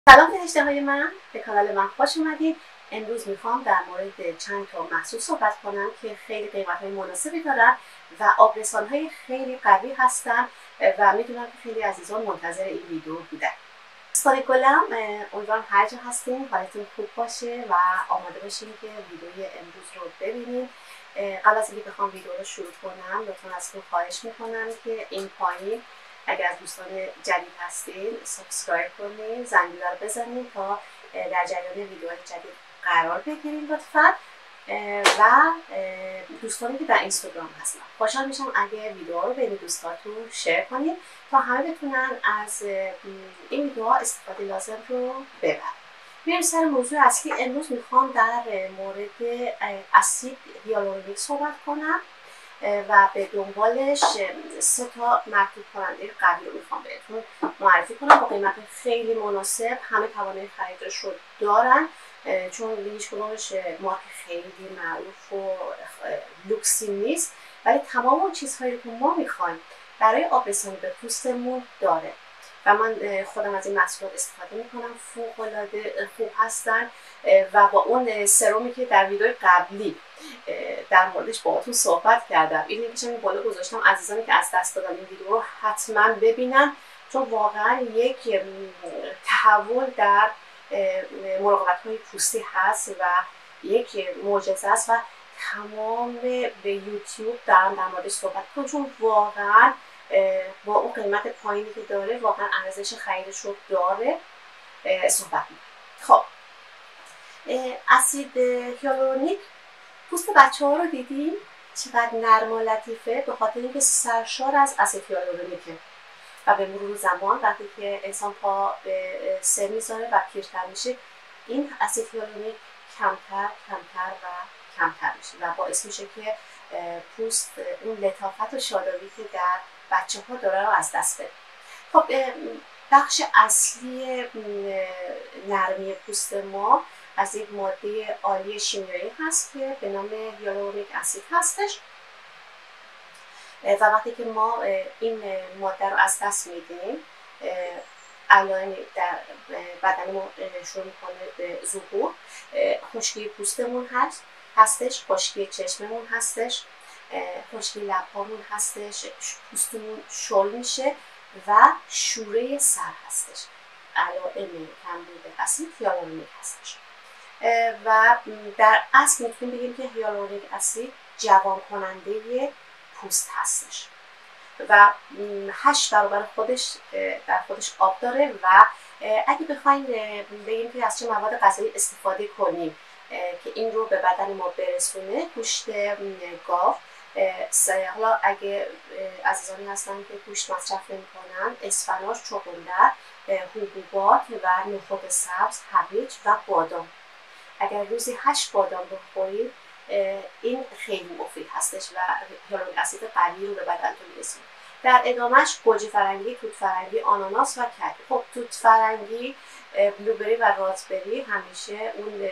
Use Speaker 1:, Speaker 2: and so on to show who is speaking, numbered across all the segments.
Speaker 1: سلام فرشته های من، به کانال من خوش اومدید. امروز میخوام در مورد چند تا محصول صحبت کنم که خیلی قیمت های مناسبی دارن و ابرسان های خیلی قوی هستن و میدونم که خیلی عزیزان منتظر این ویدیو بودن. دوستان گلم، امیدوارم هر جا هستین حالتون خوب باشه و آماده باشین که ویدیوی امروز رو ببینید. قبل از اینکه بخوام ویدیو رو شروع کنم لطفا ازتون خواهش میکنم که این پایین اگر از دوستان جدید هستین سابسکرایب کنید، زنگوله رو بزنید تا در جریان ویدیوهای جدید قرار بگیرید لطفا. و دوستانی که در اینستاگرام هستن خوشحال میشم اگه ویدیو رو بین دوستاتون شیر کنید تا همه بتونن از این ویدیوها استفاده لازم رو ببرن. میریم سر موضوع اصلی. امروز میخوام در مورد اسید هیالورونیک صحبت کنم و به دنبالش 3 تا مرطوب کننده قوی رو میخوام بهتون معرفی کنم با قیمت خیلی مناسب. همه توانایی خریدش رو دارن چون هیچ کدومش مارک خیلی معروف و لوکسی نیست، ولی تمام اون چیزهایی که ما میخوایم برای آبرسانی به پوستمون داره و من خودم از این محصولات استفاده میکنم. فوق‌العاده خوب هستن و با اون سرومی که در ویدیو قبلی در موردش باهاتون صحبت کردم، این لینکش رو بالا گذاشتم. عزیزانی که از دست دادن این ویدیو رو حتما ببینن چون واقعا یک تحول در مراقبت‌های پوستی هست و یک معجزه است و تمام به یوتیوب دارن در موردش صحبت کنم چون واقعا با اون قیمت پایینی که داره واقعا ارزش خریدش رو داره. صحبت می‌کنم. خب اسید هیالورونیک پوست بچه‌ها رو دیدین چقدر نرم و لطیفه، به خاطر اینکه سرشار از اسید هیالورونیکه و به مرور زمان وقتی که انسان پا به سن میذاره و پیرتر میشه این اسید هیالورونیک کمتر و کمتر میشه و باعث میشه که پوست اون لطافت و شادابی که در بچه ها داره رو از دست بده. خب بخش اصلی نرمی پوست ما از یک ماده عالی شیمیایی هست که به نام هیالورونیک اسید هستش و وقتی که ما این ماده رو از دست میدیم علائم در بدن ما شروع میکنه به ظهور. خشکی پوستمون هستش، خشکی چشممون هستش، خشکی لبهامون هستش، پوستمون شل میشه و شوره سر هستش. علائم کمبود اسید هیالورونیک هستش و در اصل میتونیم بگیم که هیالورونیک اسید جوان کننده پوست هستش و 8 برابر خودش در خودش آب داره و اگه بخوایم بگیم که از چه مواد غذایی استفاده کنیم که این رو به بدن ما برسونه، گوشت گاو، حالا اگه عزیزانی هستن که گوشت مصرف نمی‌کنن، اسفناج، چغندر، حبوبات و نخود سبز، هویج و بادام. اگر روزی 8 بادام بخورید این خیلی مفید هستش و هیالورونیک اسید قوی رو به بدنتون میرسونه. در ادامهش گوجه فرنگی، توت فرنگی، آناناس و کدو. خب توت فرنگی، بلوبری و رازبری همیشه اون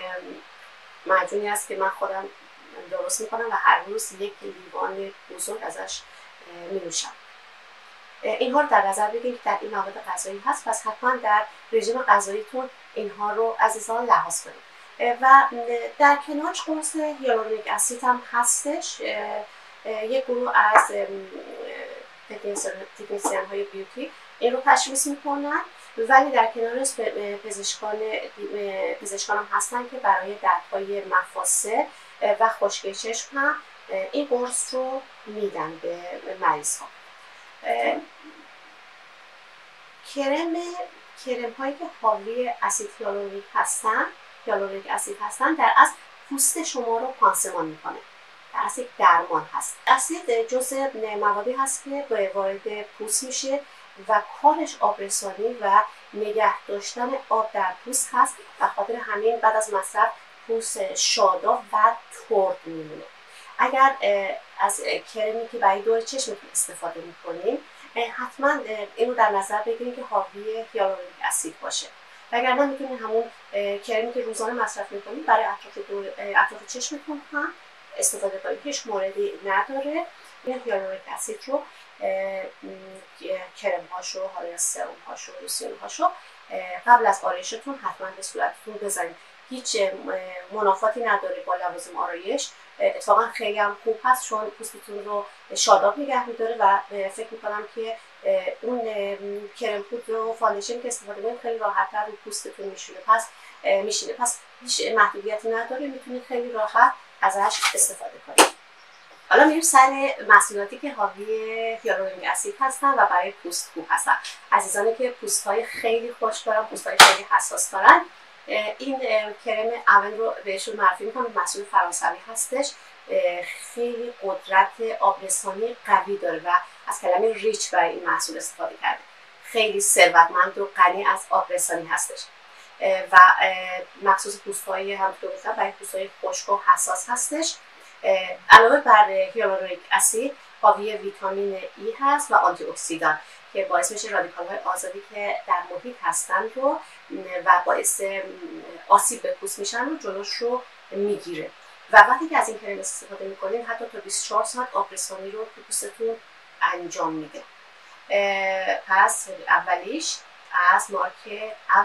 Speaker 1: معجونی است که من خودم درست میکنم و هر روز یک لیوان بزرگ ازش می‌نوشم. اینها رو در نظر بگیرید که در این مواد غذایی هست، پس حتما در رژیم غذاییتون اینها رو عزیزان لحاظ کنید. و در کنارش قرص هیالورونیک اسید هم هستش. یک گروه از تکنسین های بیوتی این رو تشخیص میکنن، ولی در کنارش پزشکان هم هستن که برای دردهای مفاصل و خشکی چشم هم این قرص رو میدن به مریض ها. کرم هایی که حاوی اسید هیالورونیک اسید هستن در اصل پوست شما رو پانسمان میکنه، در اصل یک درمان هست. اسید جزء موادی هست که وارد پوست میشه و کارش آبرسانی و نگه داشتن آب در پوست هست و خاطر همین بعد از مصرف پوست شاداب و ترد میمونه. اگر از کرمی که برای دور چشمتون استفاده میکنین حتما اینو در نظر بگیرید که حاوی هیالورونیک اسید باشه، وگرنه میتونید همون کرمی که روزانه مصرف میکنید برای اطراف چشمتون هم استفاده کنید. هیچ موردی نداره. این هیالورونیک اسید رو کرم هاشو، حالا سرم هاشو، لوسیون هاشو قبل از آرایشتون حتما به صورتتون بزنید. هیچ منافاتی نداره با لوازم آرایش، اتفاقا خیلی هم خوب هست چون پوستتون رو شاداب نگه میداره و فکر میکنم که اون کرم پودر و فاندیشن که استفاده کنید خیلی راحت‌تر رو پوستتون میشینه. پس هیچ محدودیتی نداره، میتونید خیلی راحت ازش استفاده کنید. حالا میریم سر محصولاتی که حاوی هیالورونیک اسید هستن و برای پوست خوب هستن. عزیزانی که پوست‌های خیلی خشک دارن، پوست‌های خیلی حساس دارن، این کرم اول رو بهشون معرفی میکنم. محصول فرانسوی هستش، خیلی قدرت ابرسانی قوی داره و از کلمه ریچ برای این محصول استفاده کرده. خیلی ثروتمند و غنی از ابرسانی هستش و مخصوص پوست‌های همونطور گفتم برای پوست‌های خشک و حساس هستش. علاوه بر هیالورونیک اسید حاوی ویتامین ای هست و آنتی اکسیدان که باعث میشه رادیکال‌های آزادی که در محیط هستن رو و باعث آسیب به پوست میشن رو جلوش رو میگیره و وقتی که از این کرم استفاده میکنین حتی تا 24 ساعت ابرسانی رو تو پوستتون انجام میده. پس اولیش از مارک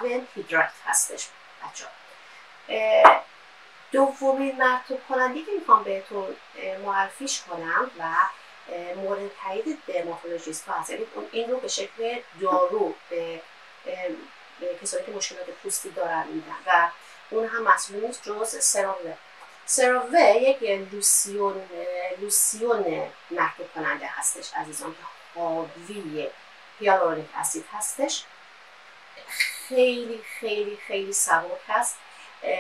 Speaker 1: اون هیدرات هستش بچه‌ها. دومین مرطوب کننده که میخوام بهتون معرفیش کنم و مورد تایید درماتولوژیست ها هست، یعنی این رو به شکل دارو به کسانی که مشکلات پوستی دارن میدن و اون هم مسئول نیست جز سراوه. سراوه یک لوسیون مرطوب کننده هستش عزیزان که حاوی هیالورونیک اسید هستش. خیلی خیلی خیلی سبک هست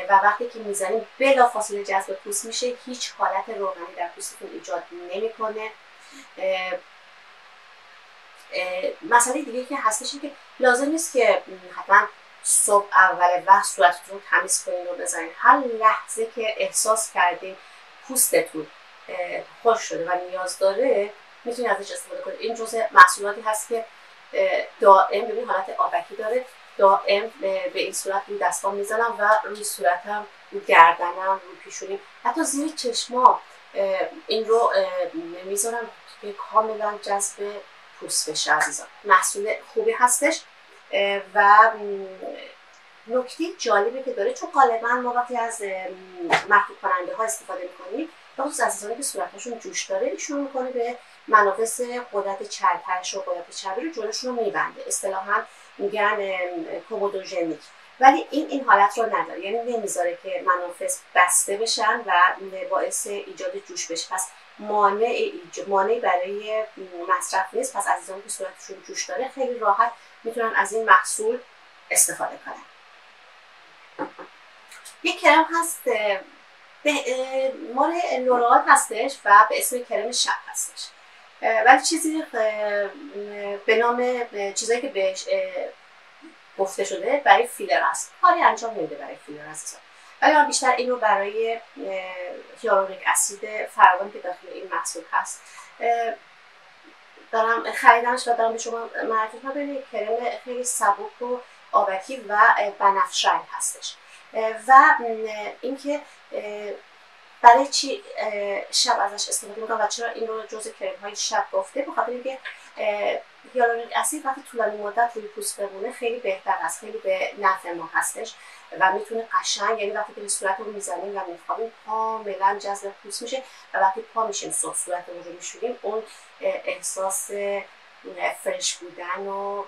Speaker 1: و وقتی که میزنیم بلافاصله جذب پوست میشه، هیچ حالت روغنی در پوستتون ایجاد نمیکنه. مسئله دیگه که هستش که لازم نیست که حتما صبح اول وقت صورتتون رو تمیز کنین و بزنین. هر لحظه که احساس کردین پوستتون خوش شده و نیاز داره میتونید ازش استفاده کنید. این جزء محصولاتی هست که دائم ببین حالت آبکی داره، دائم به این صورت روی دستام میزنم و روی صورتم، روی گردنم، روی پیشونیم، حتی زیر چشمام این رو میذارم که کاملا جذب پوست بشه عزیزان. محصول خوبی هستش و نکته جالبی که داره چون غالبا ما وقتی از مرطوب کننده ها استفاده میکنیم بخصوص عزیزانی که صورتشون جوش داره ایشون میکنه به منافذ غدد چربش و غدد چربی رو جلوشون رو میبنده، اصطلاحا میگن کومودوژنیک، ولی این حالت رو نداره، یعنی نمیذاره که منافذ بسته بشن و باعث ایجاد جوش بشه. پس مانعی برای مصرف نیست. پس عزیزانی که صورتشون جوش داره خیلی راحت میتونن از این محصول استفاده کنن. یک کرم هست مال لورال هستش و به اسم کرم شب هستش، ولی چیزی به نام چیزایی که بهش گفته شده برای فیلر هست. کاری انجام نمیده برای فیلر هست، ولی من بیشتر این رو برای هیالورونیک اسید فراوانی که داخل این محصول هست دارم خریدمش و دارم به شما معرفی کنم. ببینید کرم خیلی سبک و آبکی و بنفش رنگ هستش و اینکه برای چی شب ازش استفاده میکنم و چرا این رو جزء کرم های شب گفته، بخاطر اینکه هیالورونیک اسید وقتی طولانی مدت روی پوست بمونه خیلی بهتر هست، خیلی به نفع ما هستش و میتونه قشنگ، یعنی وقتی که صورت رو میزنیم و میخوابیم کاملا جذب پوست میشه و وقتی پا میشیم صبح صورت رو میشوریم اون احساس فرش بودن و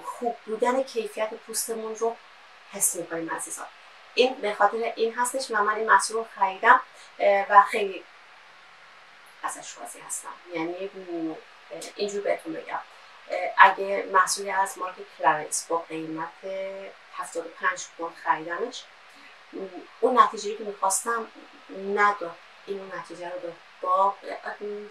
Speaker 1: خوب بودن کیفیت پوستمون رو حس میکنیم عزیزان. این به خاطر این هستش و من این محصول رو خریدم و خیلی ازش راضی هستم. یعنی اینجور بهتون بگم اگه محصولی از مارک کلارنس با قیمت 75 پوند خریدمش، اون نتیجه‌ای که میخواستم نداد، این اون نتیجه رو داد. با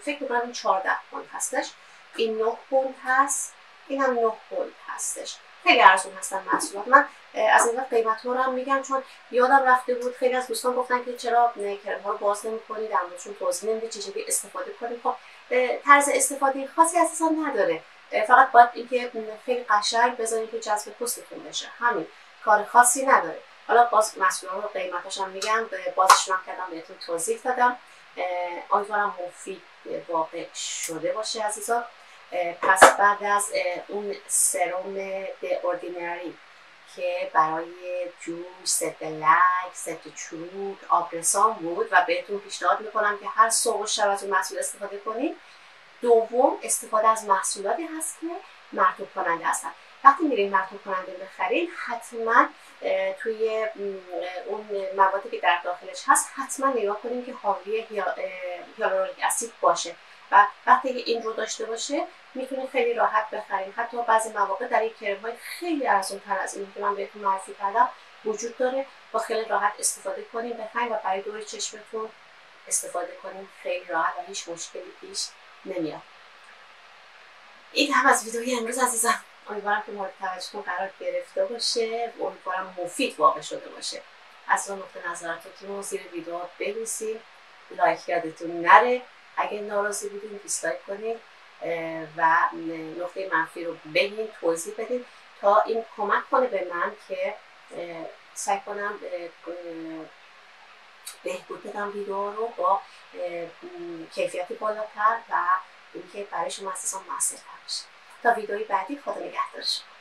Speaker 1: فکر میکنم این 14 پوند هستش، این 9 پوند هست، این هم 9 پوند هستش. خیلی ارزون هستن محصولات. من از این قیمت ها رو هم میگم چون یادم رفته بود خیلی از دوستان گفتن که چرا کرم ها رو باز نمی‌کنید، در موردشون توضیح نمیدید، چجوری استفاده کنید. خب طرز استفاده خاصی اساسا نداره، فقط باید اینکه خیلی قشنگ بذارید که جذب پوستتون بشه، همین، کار خاصی نداره. حالا باز محصولات رو قیمتاش هم میگم، بازش من کردم بهتون توضیح دادم. امیدوارم مفید واقع شده باشه عزیزان پس بعد از اون سرم به اوردینری که برای جوش، ضد لک، ضد چروک، ابرسان بود و بهتون پیشنهاد میکنم که هر صبح و شب از اون محصول استفاده کنید. دوم، استفاده از محصولاتی هست که مرطوب کننده هستن. وقتی میرین مرطوب کننده بخرین حتما توی اون موادی که در داخلش هست حتما نگاه کنیم که حاوی هیالورونیک اسید باشه و وقتی این رو داشته باشه میتونید خیلی راحت بخرید. حتی بعضی مواقع در این کرم‌های خیلی ارزان‌تر از این که من بهتون معرفی کردم وجود داره، با خیلی راحت استفاده کنیم بخرید و برای دور چشمتون استفاده کنیم خیلی راحت و هیچ مشکلی پیش نمیاد. این هم از ویدیوی امروز عزیزم. امیدوارم که مورد توجهتون قرار گرفته باشه و امیدوارم مفید واقع شده باشه. از اون نقطه نظراتتون رو زیر ویدیو بنویسید. لایک یادتون نره. اگه ناراضی بودین دیسلایک کنید و نقطه منفی رو بگین، توضیح بدین تا این کمک کنه به من که سعی کنم بهبود بدم ویدیو رو با کیفیتی بالاتر و اینکه برای شما اساسا موثرتر باشه. تا ویدیوی بعدی، خدا نگهدار شما.